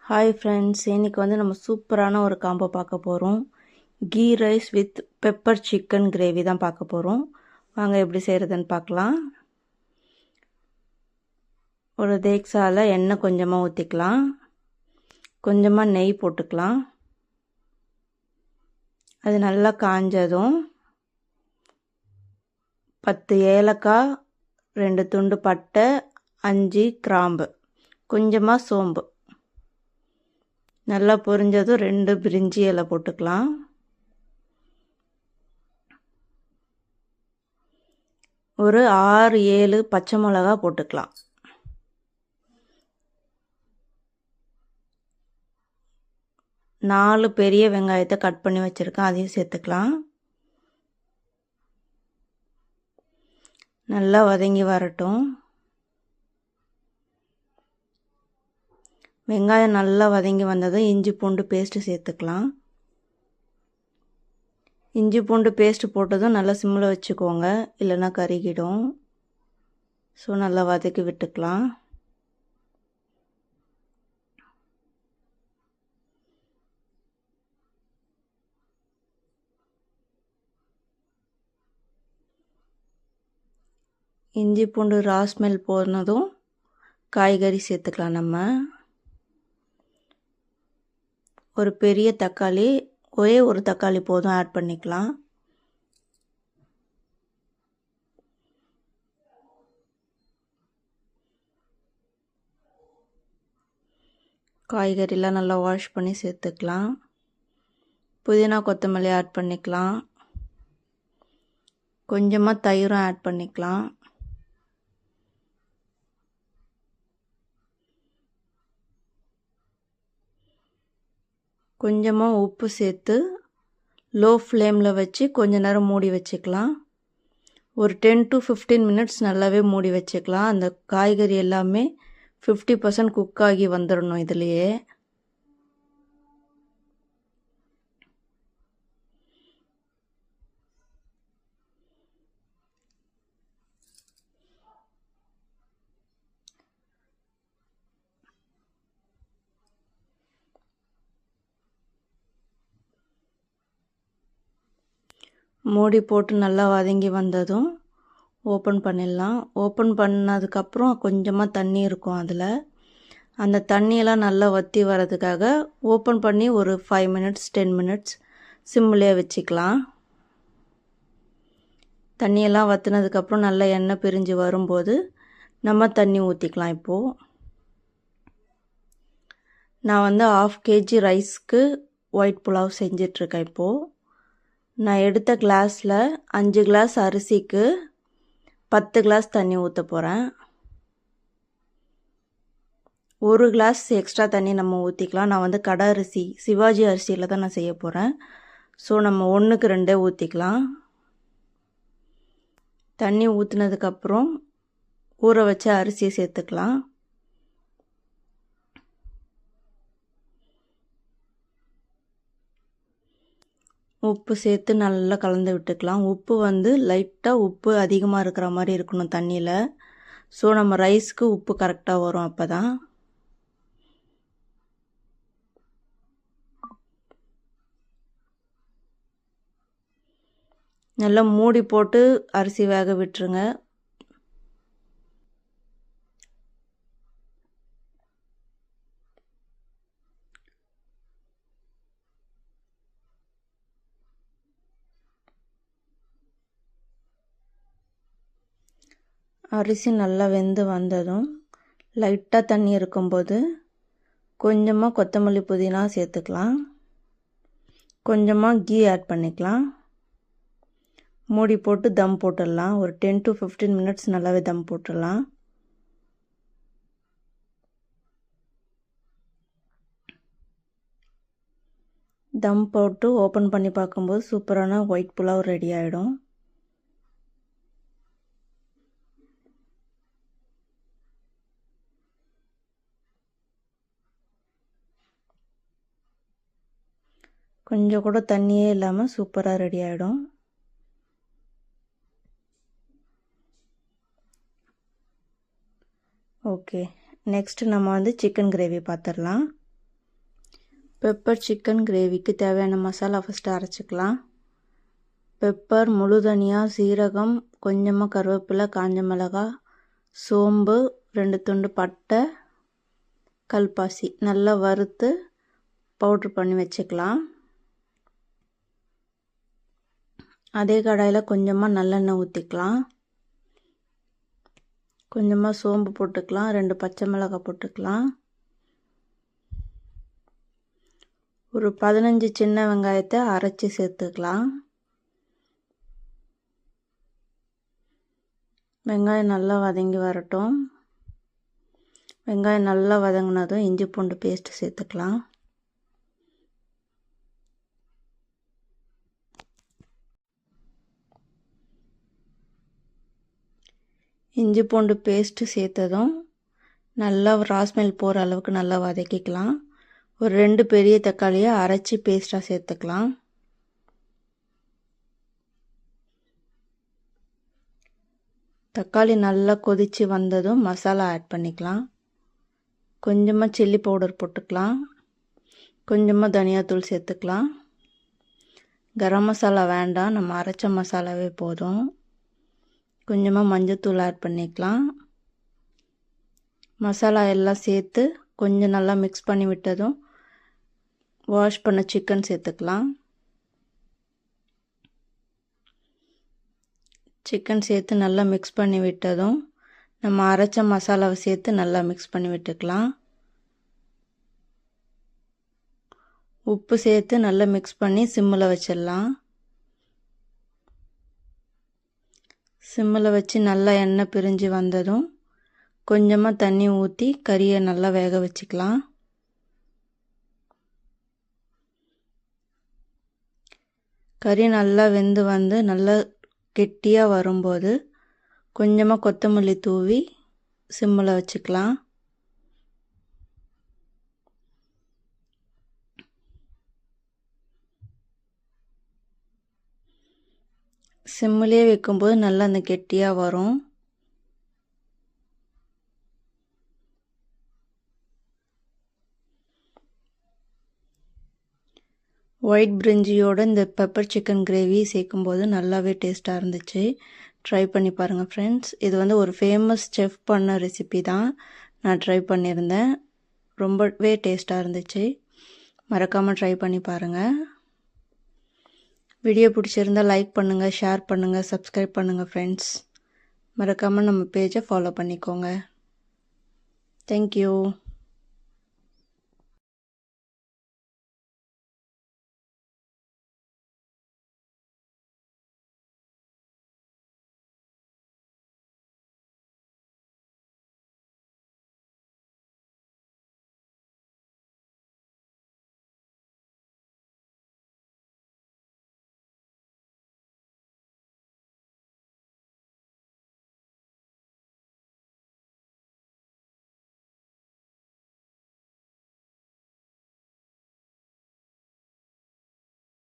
Hi friends, இன்றைக்கி நம்ம சூப்பரான ஒரு காம்போ பார்க்க போகிறோம். Ghee rice with pepper chicken gravy தான் பார்க்க போகிறோம். வாங்க எப்படி செய்கிறதுன்னு பார்க்கலாம். ஒரு தேக்ஸால எண்ணெய் கொஞ்சமாக ஊற்றிக்கலாம், கொஞ்சமாக நெய் போட்டுக்கலாம். அது நல்லா காஞ்சதும் 10 ஏலக்காய், 2 துண்டு பட்டை, 5 கிராம்பு, கொஞ்சமாக சோம்பு, நல்லா பொரிஞ்சதும் 2 பிரிஞ்சி இலை போட்டுக்கலாம். ஒரு 6-7 பச்சை மிளகா போட்டுக்கலாம். நாலு பெரிய வெங்காயத்தை கட் பண்ணி வச்சுருக்கேன், அதையும் சேர்த்துக்கலாம். நல்லா வதங்கி வரட்டும். வெங்காயம் நல்லா வதங்கி வந்ததும் இஞ்சி பூண்டு பேஸ்ட்டு சேர்த்துக்கலாம். இஞ்சி பூண்டு பேஸ்ட்டு போட்டதும் நல்லா சிம்மில் வச்சுக்கோங்க, இல்லைன்னா கருகிடும். ஸோ நல்லா வதக்கி விட்டுக்கலாம். இஞ்சி பூண்டு ரா ஸ்மெல் போனதும் காய்கறி சேர்த்துக்கலாம். நம்ம ஒரு பெரிய தக்காளி, ஒரே ஒரு தக்காளி போதும், ஆட் பண்ணிக்கலாம். காய்கறிலாம் நல்லா வாஷ் பண்ணி சேர்த்துக்கலாம். புதினா கொத்தமல்லி ஆட் பண்ணிக்கலாம். கொஞ்சமாக தயிரும் ஆட் பண்ணிக்கலாம். கொஞ்சமாக உப்பு சேர்த்து லோ ஃப்ளேமில் வச்சு கொஞ்ச நேரம் மூடி வச்சுக்கலாம். ஒரு 10 to 15 மினிட்ஸ் நல்லாவே மூடி வச்சுக்கலாம். அந்த காய்கறி எல்லாமே 50% குக் ஆகி வந்துடணும் இதுலேயே. மூடி போட்டு நல்லா வதங்கி வந்ததும் ஓப்பன் பண்ணிடலாம். ஓப்பன் பண்ணதுக்கப்புறம் கொஞ்சமாக தண்ணி இருக்கும் அதில். அந்த தண்ணியெல்லாம் நல்லா வற்றி வரதுக்காக ஓப்பன் பண்ணி ஒரு 5 மினிட்ஸ் 10 மினிட்ஸ் சிம்மிலே வச்சுக்கலாம். தண்ணியெல்லாம் வற்றினதுக்கப்புறம் நல்லா எண்ணெய் பிரிஞ்சு வரும்போது நம்ம தண்ணி ஊற்றிக்கலாம். இப்போது நான் 1/2 kg ரைஸ்க்கு ஒயிட் புலாவ் செஞ்சிட்ருக்கேன். இப்போது நான் எடுத்த கிளாஸில் 5 கிளாஸ் அரிசிக்கு 10 கிளாஸ் தண்ணி ஊற்ற போகிறேன். 1 கிளாஸ் எக்ஸ்ட்ரா தண்ணி நம்ம ஊற்றிக்கலாம். நான் கடை அரிசி, சிவாஜி அரிசியில் தான் நான் செய்ய போகிறேன். ஸோ நம்ம 1க்கு 2 ஊற்றிக்கலாம். தண்ணி ஊற்றினதுக்கப்புறம் ஊற வச்ச அரிசியை சேர்த்துக்கலாம். உப்பு சேர்த்து நல்லா கலந்து விட்டுக்கலாம். உப்பு லைட்டாக உப்பு அதிகமாக இருக்கிற மாதிரி இருக்கணும் தண்ணியில். ஸோ நம்ம ரைஸ்க்கு உப்பு கரெக்டாக வரும். அப்போ தான் நல்லா மூடி போட்டு அரிசி வேக விட்டுருங்க. அரிசி நல்லா வெந்து வந்ததும் லைட்டாக தண்ணி இருக்கும்போது கொஞ்சமாக கொத்தமல்லி புதினா சேர்த்துக்கலாம். கொஞ்சமாக கீ ஆட் பண்ணிக்கலாம். மூடி போட்டு தம் போட்டுடலாம். ஒரு 10 to 15 மினிட்ஸ் நல்லாவே தம் போட்டுடலாம். தம் போட்டு ஓப்பன் பண்ணி பார்க்கும்போது சூப்பரான ஒயிட் புலாவ் ரெடி ஆகிடும். கொஞ்சம் கூட தண்ணியே இல்லாமல் சூப்பராக ரெடி ஆகிடும். ஓகே, நெக்ஸ்ட் நம்ம சிக்கன் கிரேவி பார்த்துடலாம். பெப்பர் சிக்கன் கிரேவிக்கு தேவையான மசாலா ஃபஸ்ட்டு அரைச்சிக்கலாம். பெப்பர், முழு தனியா, சீரகம், கொஞ்சமாக கருவேப்பிலை, காஞ்ச மிளகாய், சோம்பு, 2 துண்டு பட்டை, கல்பாசி நல்லா வறுத்து பவுட்ரு பண்ணி வச்சுக்கலாம். அதே கடாயில் கொஞ்சமாக நல்லெண்ணெய் ஊற்றிக்கலாம். கொஞ்சமாக சோம்பு போட்டுக்கலாம். 2 பச்சை மிளகாய் போட்டுக்கலாம். ஒரு 15 சின்ன வெங்காயத்தை அரைச்சி சேர்த்துக்கலாம். வெங்காயம் நல்லா வதங்கி வரட்டும். வெங்காயம் நல்லா வதங்கினதும் இஞ்சி பூண்டு பேஸ்ட்டு சேர்த்துக்கலாம். இஞ்சி பூண்டு பேஸ்ட்டு சேர்த்ததும் நல்லா ராஸ்மெல் போகிற அளவுக்கு நல்லா வதக்கிக்கலாம். ஒரு 2 பெரிய தக்காளியை அரைச்சி பேஸ்ட்டாக சேர்த்துக்கலாம். தக்காளி நல்லா கொதித்து வந்ததும் மசாலா ஆட் பண்ணிக்கலாம். கொஞ்சமாக சில்லி பவுடர் போட்டுக்கலாம். கொஞ்சமாக தனியாத்தூள் சேர்த்துக்கலாம். கரம் மசாலா வேண்டாம், நம்ம அரைச்ச மசாலாவே போதும். கொஞ்சமாக மஞ்சத்தூள் ஆட் பண்ணிக்கலாம். மசாலா எல்லாம் சேர்த்து கொஞ்சம் நல்லா மிக்ஸ் பண்ணி விட்டதும் வாஷ் பண்ண சிக்கன் சேர்த்துக்கலாம். சிக்கன் சேர்த்து நல்லா மிக்ஸ் பண்ணி விட்டதும் நம்ம அரைச்ச மசாலாவை சேர்த்து நல்லா மிக்ஸ் பண்ணி விட்டுக்கலாம். உப்பு சேர்த்து நல்லா மிக்ஸ் பண்ணி சிம்மில் வச்சிடலாம். சிம்மில் வச்சு நல்லா எண்ணெய் பிரிஞ்சு வந்ததும் கொஞ்சமாக தண்ணி ஊற்றி கறியை நல்லா வேக வச்சுக்கலாம். கறி நல்லா வெந்து வந்து நல்லா கெட்டியாக வரும்போது கொஞ்சமாக கொத்தமல்லி தூவி சிம்மில் வச்சுக்கலாம். சிம்மிலே வைக்கும்போது நல்லா அந்த கெட்டியாக வரும். ஒயிட் பிரிஞ்சியோட இந்த பெப்பர் சிக்கன் கிரேவி சேர்க்கும்போது நல்லாவே டேஸ்ட்டாக இருந்துச்சு. ட்ரை பண்ணி பாருங்கள் ஃப்ரெண்ட்ஸ். இது வந்து ஒரு ஃபேமஸ் செஃப் பண்ண ரெசிபி தான். நான் ட்ரை பண்ணியிருந்தேன். ரொம்பவே டேஸ்ட்டாக இருந்துச்சு. மறக்காமல் ட்ரை பண்ணி பாருங்கள். வீடியோ பிடிச்சிருந்தால் லைக் பண்ணுங்கள், ஷேர் பண்ணுங்கள், சப்ஸ்கிரைப் பண்ணுங்கள் ஃப்ரெண்ட்ஸ். மறக்காமல் நம்ம பேஜை ஃபாலோ பண்ணிக்கோங்க. தேங்க்யூ.